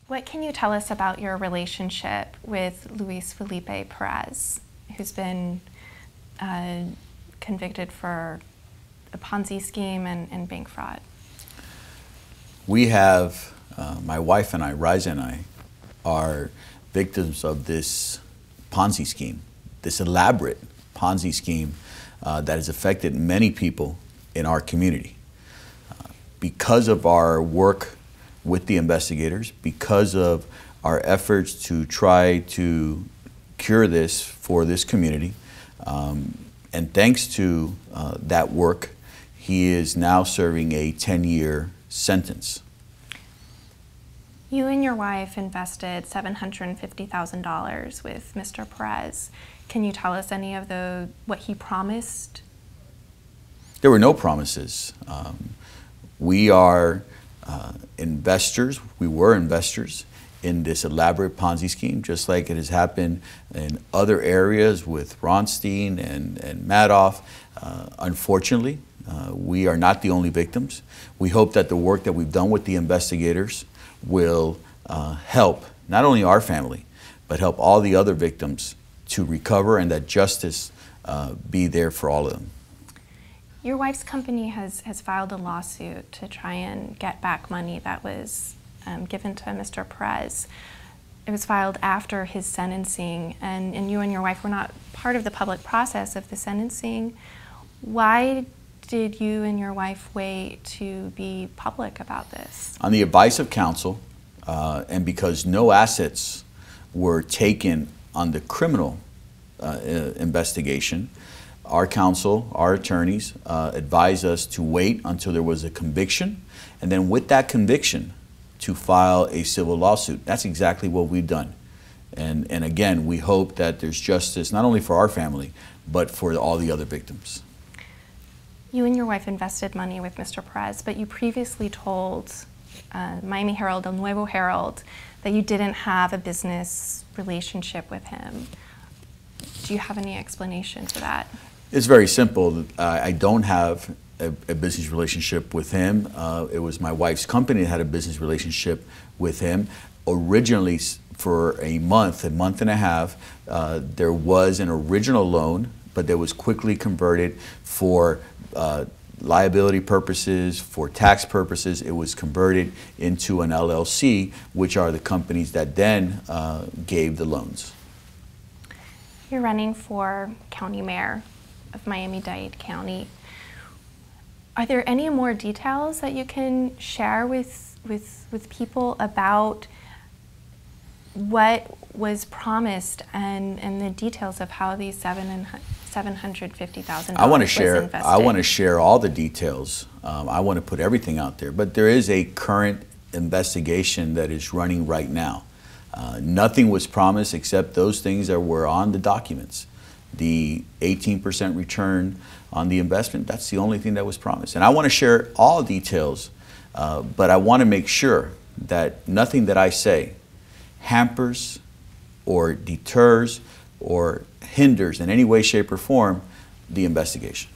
What can you tell us about your relationship with Luis Felipe Perez, who's been convicted for a Ponzi scheme and bank fraud? We have, my wife and I, Riza and I, are victims of this Ponzi scheme, this elaborate Ponzi scheme that has affected many people in our community. Because of our work with the investigators, because of our efforts to try to cure this for this community, and thanks to that work, he is now serving a 10-year sentence. You and your wife invested $750,000 with Mr. Perez. Can you tell us any of what he promised? There were no promises. We are investors. We were investors in this elaborate Ponzi scheme, just like it has happened in other areas with Ronstein and Madoff. Unfortunately, we are not the only victims. We hope that the work that we've done with the investigators will help not only our family, but help all the other victims to recover, and that justice be there for all of them. Your wife's company has filed a lawsuit to try and get back money that was given to Mr. Perez. It was filed after his sentencing, and you and your wife were not part of the public process of the sentencing. Why did you and your wife wait to be public about this? On the advice of counsel, and because no assets were taken on the criminal investigation, our counsel, our attorneys, advised us to wait until there was a conviction, and then with that conviction, to file a civil lawsuit. That's exactly what we've done. And again, we hope that there's justice not only for our family, but for all the other victims. You and your wife invested money with Mr. Perez, but you previously told Miami Herald, El Nuevo Herald, that you didn't have a business relationship with him. Do you have any explanation for that? It's very simple. I don't have a business relationship with him. It was my wife's company that had a business relationship with him. Originally, for a month and a half, there was an original loan, but that was quickly converted for liability purposes, for tax purposes. It was converted into an LLC, which are the companies that then gave the loans. You're running for county mayor of Miami-Dade County. Are there any more details that you can share with people about what was promised and the details of how these $750,000 I want to share all the details. I want to put everything out there, but there is a current investigation that is running right now. Nothing was promised except those things that were on the documents. The 18% return on the investment, that's the only thing that was promised. And I want to share all details, but I want to make sure that nothing that I say hampers or deters or hinders in any way, shape, or form the investigation.